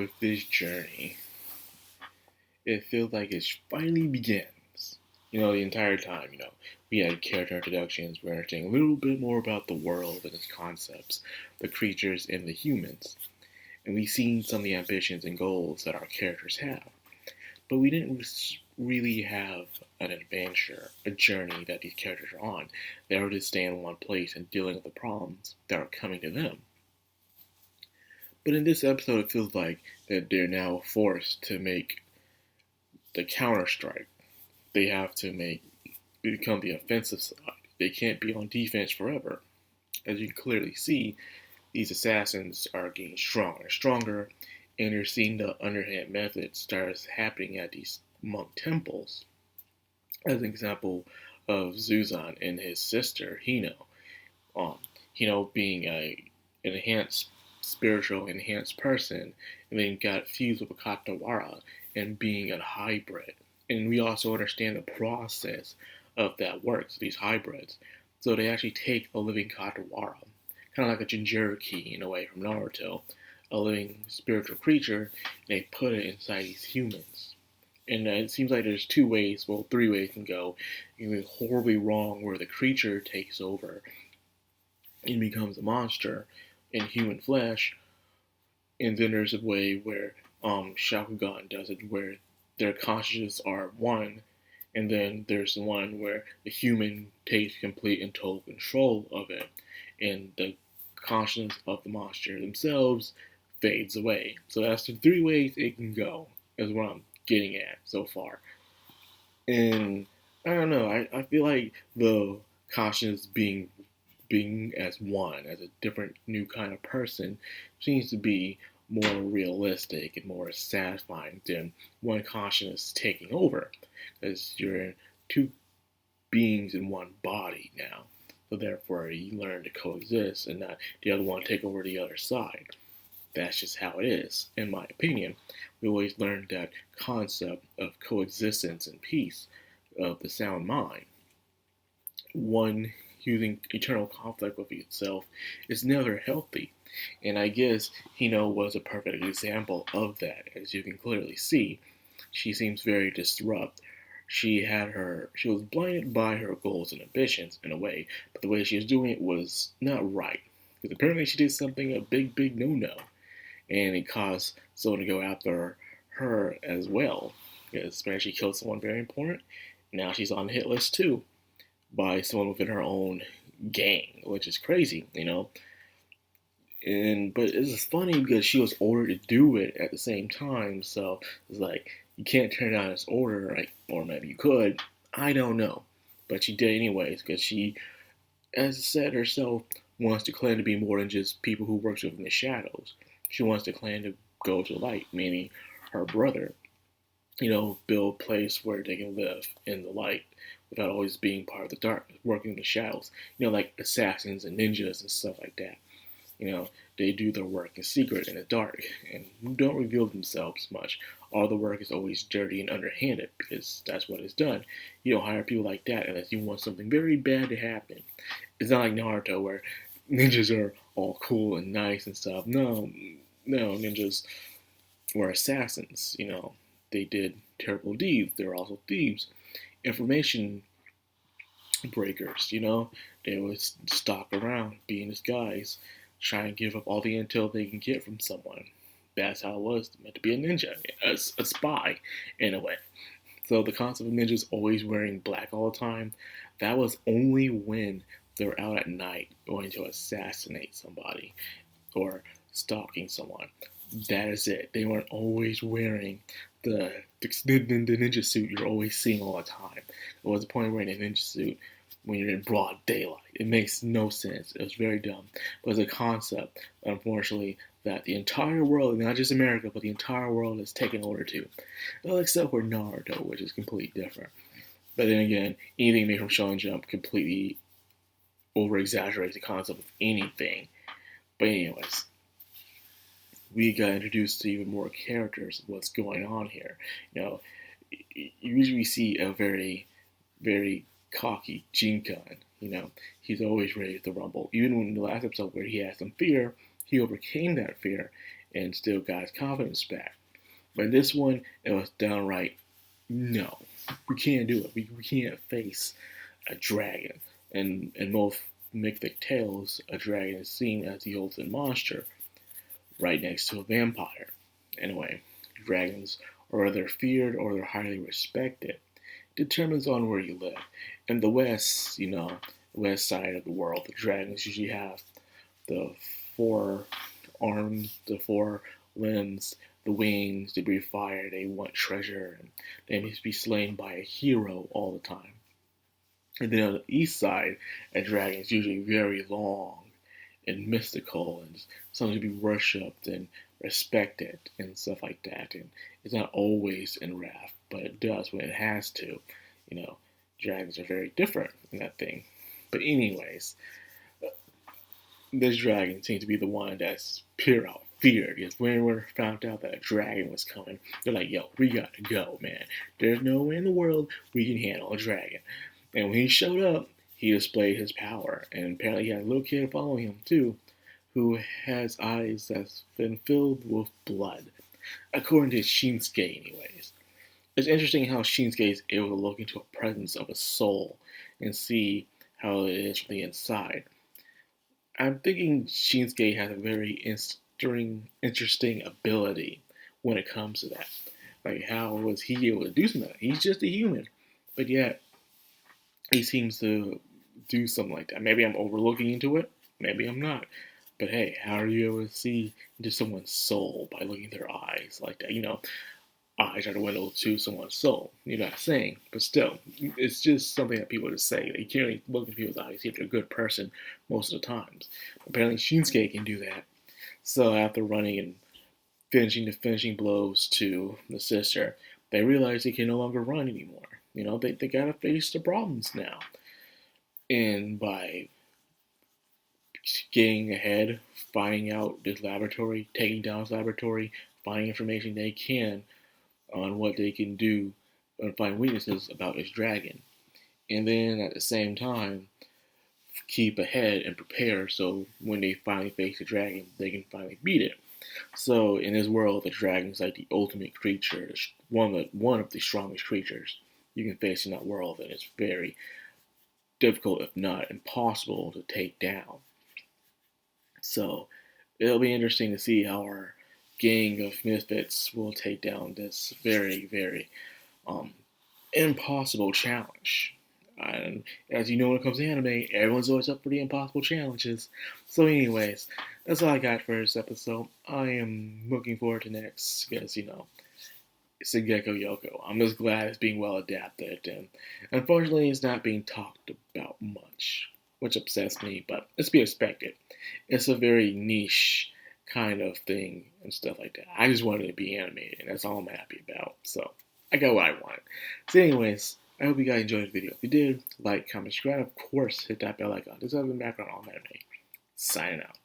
with this journey, it feels like it finally begins. The entire time, we had character introductions, we're understanding a little bit more about the world and its concepts, the creatures and the humans. And we've seen some of the ambitions and goals that our characters have. But we didn't really have an adventure, a journey that these characters are on. They were just staying in one place and dealing with the problems that are coming to them. But in this episode, it feels like that they're now forced to make the counter strike. They have to become the offensive side. They can't be on defense forever. As you can clearly see, these assassins are getting stronger and stronger, and you're seeing the underhand method starts happening at these monk temples. As an example of Zuzan and his sister, Hino. Hino being an enhanced spiritual enhanced person, and then got fused with a Katawara and being a hybrid. And we also understand the process of that works, these hybrids. So they actually take a living Katawara, kind of like a Jinchuriki in a way from Naruto, a living spiritual creature, and they put it inside these humans. And it seems like there's three ways it can go. It can be horribly wrong where the creature takes over and becomes a monster in human flesh. And then there's a way where Shakugan does it, where their consciousness are one, and then there's the one where the human takes complete and total control of it, and the consciousness of the monster themselves fades away. So that's the three ways it can go, is what I'm getting at so far. And I don't know, I feel like the consciousness being as one, as a different new kind of person, seems to be more realistic and more satisfying than one consciousness taking over, because you're two beings in one body now. So therefore, you learn to coexist and not the other one take over the other side. That's just how it is, in my opinion. We always learned that concept of coexistence and peace, of the sound mind. One using eternal conflict with itself is never healthy. And I guess Hino was a perfect example of that, as you can clearly see. She seems very disrupt. She was blinded by her goals and ambitions in a way, but the way she was doing it was not right. Because apparently she did something, a big no-no. And it caused someone to go after her as well. Because apparently she killed someone very important. Now she's on the hit list too, by someone within her own gang, which is crazy, But it's funny because she was ordered to do it at the same time, so it's like you can't turn down this order, right? Or maybe you could. I don't know, but she did anyways because she, as said herself, wants to claim to be more than just people who works within the shadows. She wants to claim to go to light, meaning her brother. Build a place where they can live in the light without always being part of the dark, working in the shadows. Like assassins and ninjas and stuff like that. They do their work in secret in the dark and don't reveal themselves much. All the work is always dirty and underhanded because that's what is done. You don't hire people like that unless you want something very bad to happen. It's not like Naruto where ninjas are all cool and nice and stuff. No, ninjas were assassins. They did terrible deeds. They were also thieves. Information breakers, they would stalk around, be in disguise, try and give up all the intel they can get from someone. That's how it was meant to be a ninja, a spy, in a way. So the concept of ninjas always wearing black all the time, that was only when they were out at night going to assassinate somebody or stalking someone. That is it. They weren't always wearing the ninja suit you're always seeing all the time. There was a point wearing a ninja suit when you're in broad daylight. It makes no sense. It was very dumb. But it's a concept, unfortunately, that the entire world, not just America, but the entire world is taken over to. Well, except for Naruto, which is completely different. But then again, anything made from Shonen Jump completely over-exaggerates the concept of anything. But anyways, we got introduced to even more characters of what's going on here. You usually see a very, very cocky Jinkan. He's always ready to rumble. Even in the last episode where he had some fear, he overcame that fear and still got his confidence back. But this one, it was downright, no, we can't do it. We can't face a dragon. And in most mythic tales, a dragon is seen as the ultimate monster, right next to a vampire. Anyway, dragons are either feared or they're highly respected. It determines on where you live. In the West, west side of the world, the dragons usually have the four arms, the four limbs, the wings, they breathe fire, they want treasure, and they must be slain by a hero all the time. And then on the east side, a dragon is usually very long and mystical and something to be worshipped and respected and stuff like that. And it's not always in wrath, but it does when it has to. You know, dragons are very different in that thing. But anyways, this dragon seems to be the one that's pure out feared. Because when we found out that a dragon was coming, they're like, yo, we gotta go, man. There's no way in the world we can handle a dragon. And when he showed up, he displayed his power. And apparently he had a little kid following him too, who has eyes that's been filled with blood. According to Shinsuke, anyways. It's interesting how Shinsuke is able to look into a presence of a soul and see how it is from the inside. I'm thinking Shinsuke has a very interesting ability when it comes to that. Like, how was he able to do something? He's just a human, but yet he seems to do something like that. Maybe I'm overlooking into it. Maybe I'm not. But hey, how are you able to see into someone's soul by looking at their eyes like that? Eyes are the window to someone's soul. You're not saying, but still, it's just something that people just say. You can't really look into people's eyes, see if they're a good person most of the times. Apparently, Shinsuke can do that. So after running and finishing the finishing blows to the sister, they realize they can no longer run anymore. They gotta face the problems now. And by getting ahead, finding out this laboratory, taking down this laboratory, finding information they can on what they can do and find weaknesses about this dragon. And then at the same time, keep ahead and prepare so when they finally face the dragon, they can finally beat it. So in this world, the dragon is like the ultimate creature, one of the strongest creatures you can face in that world, and it's very difficult, if not impossible, to take down. So it'll be interesting to see how our gang of misfits will take down this very, very impossible challenge. And as you know, when it comes to anime, everyone's always up for the impossible challenges. So anyways, that's all I got for this episode. I am looking forward to next, because, Sengoku Youko. I'm just glad it's being well adapted, and unfortunately it's not being talked about much, which upsets me, but it's to be expected. It's a very niche kind of thing and stuff like that. I just wanted it to be animated, and that's all I'm happy about. So I got what I wanted. So anyways, I hope you guys enjoyed the video. If you did, like, comment, subscribe, of course, hit that bell icon. This has been Madcrownxox. Signing out.